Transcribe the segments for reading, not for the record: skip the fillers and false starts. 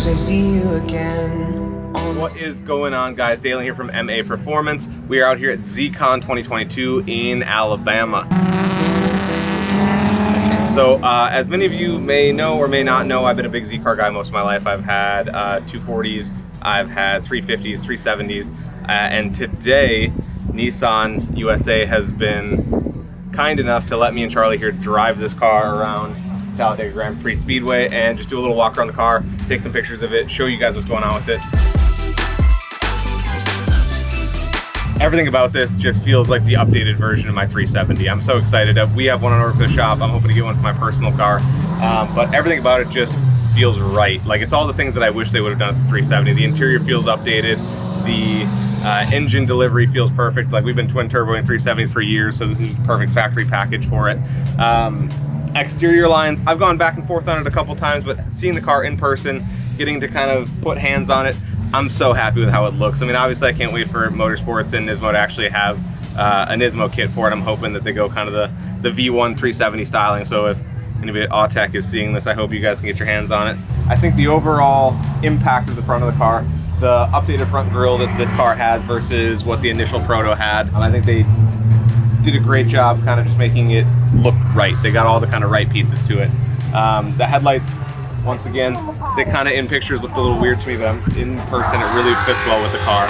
Sometimes I see you again. What is going on, guys? Daelen here from MAPerformance. We are out here at ZCon 2022 in Alabama. So, as many of you may know or may not know, I've been a big Z car guy most of my life. I've had 240s, I've had 350s, 370s, and today Nissan USA has been kind enough to let me and Charlie here drive this car around Talladega Grand Prix Speedway and just do a little walk around the car, take some pictures of it, show you guys what's going on with it. Everything about this just feels like the updated version of my 370. I'm so excited. We have one on order for the shop. I'm hoping to get one for my personal car. But everything about it just feels right. Like, it's all the things that I wish they would have done at the 370. The interior feels updated. The engine delivery feels perfect. Like, we've been twin turboing 370s for years, so this is a perfect factory package for it. Exterior lines, I've gone back and forth on it a couple times, but seeing the car in person, getting to kind of put hands on it, I'm so happy with how it looks. I mean, obviously I can't wait for Motorsports and Nismo to actually have a Nismo kit for it. I'm hoping that they go kind of the V1 370 styling. So if anybody at Autech is seeing this, I hope you guys can get your hands on it. I think the overall impact of the front of the car, the updated front grille that this car has versus what the initial Proto had, I think they did a great job kind of just making it look right. They got all the kind of right pieces to it. The headlights, once again, they kind of in pictures looked a little weird to me, but in person it really fits well with the car.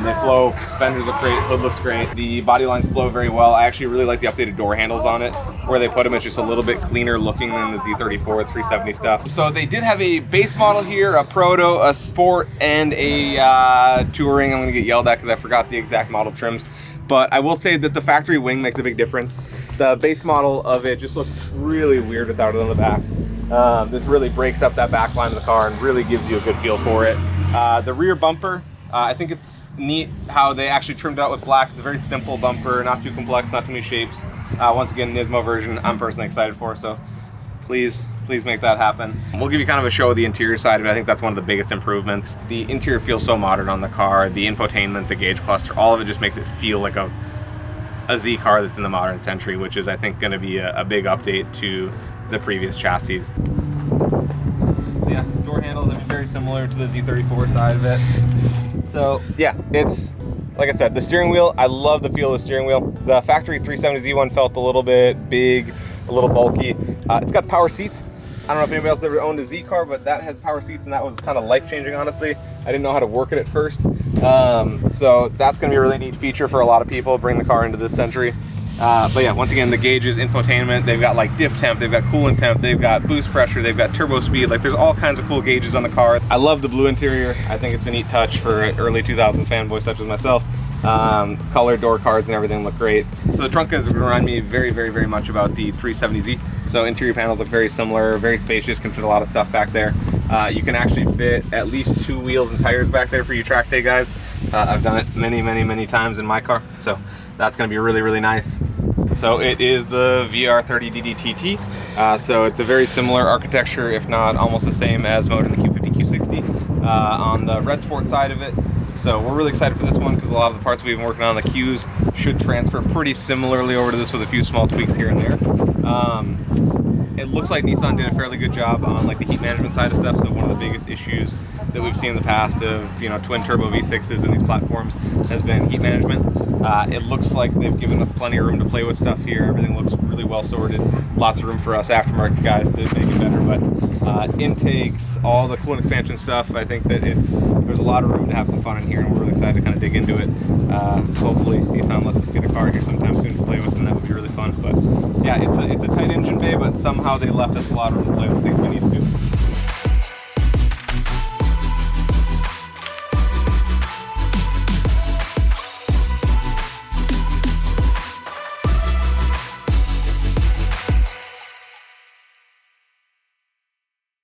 They flow, fenders look great, hood looks great. The body lines flow very well. I actually really like the updated door handles on it. Where they put them, it's just a little bit cleaner looking than the Z34 370 stuff. So they did have a base model here, a Proto, a Sport, and a Touring. I'm gonna get yelled at because I forgot the exact model trims. But I will say that the factory wing makes a big difference. The base model of it just looks really weird without it on the back. This really breaks up that back line of the car and really gives you a good feel for it. The rear bumper, I think it's neat how they actually trimmed it out with black. It's a very simple bumper, not too complex, not too many shapes. Once again, Nismo version, I'm personally excited for, so please make that happen. We'll give you kind of a show of the interior side of it. I think that's one of the biggest improvements. The interior feels so modern on the car. The infotainment, the gauge cluster, all of it just makes it feel like a Z car that's in the modern century, which is, I think, going to be a big update to the previous chassis. So yeah, door handles, I mean, very similar to the Z34 side of it. So yeah, it's, like I said, the steering wheel, I love the feel of the steering wheel. The factory 370Z1 felt a little bit big, a little bulky. It's got power seats. I don't know if anybody else ever owned a Z car, but that has power seats, and that was kind of life-changing, honestly. I didn't know how to work it at first. So that's gonna be a really neat feature for a lot of people, bring the car into this century. But yeah, once again, the gauges, infotainment, they've got like diff temp, they've got coolant temp, they've got boost pressure, they've got turbo speed. Like, there's all kinds of cool gauges on the car. I love the blue interior. I think it's a neat touch for early 2000 fanboys such as myself. Colored door cards and everything look great. So the trunk is remind me very, very, very much about the 370Z. So interior panels look very similar, very spacious, can fit a lot of stuff back there. You can actually fit at least 2 wheels and tires back there for you track day guys. I've done it many, many, many times in my car. So that's gonna be really, really nice. So it is the VR30 DDTT. So it's a very similar architecture, if not almost the same as mode in the Q50, Q60 on the Red Sport side of it. So we're really excited for this one because a lot of the parts we've been working on, the Qs, should transfer pretty similarly over to this with a few small tweaks here and there. It looks like Nissan did a fairly good job on like the heat management side of stuff. So one of the biggest issues that we've seen in the past of, you know, twin turbo V6s in these platforms has been heat management. It looks like they've given us plenty of room to play with stuff here. Everything looks really well sorted. Lots of room for us aftermarket guys to make it better. But intakes, all the coolant expansion stuff, I think that there's a lot of room to have some fun in here, and we're really excited to kind of dig into it. Hopefully Nissan lets us get a car here sometime soon to play with, and that would be really fun. But yeah, it's a tight engine bay, but somehow they left us a lot of room to play with things we need to do.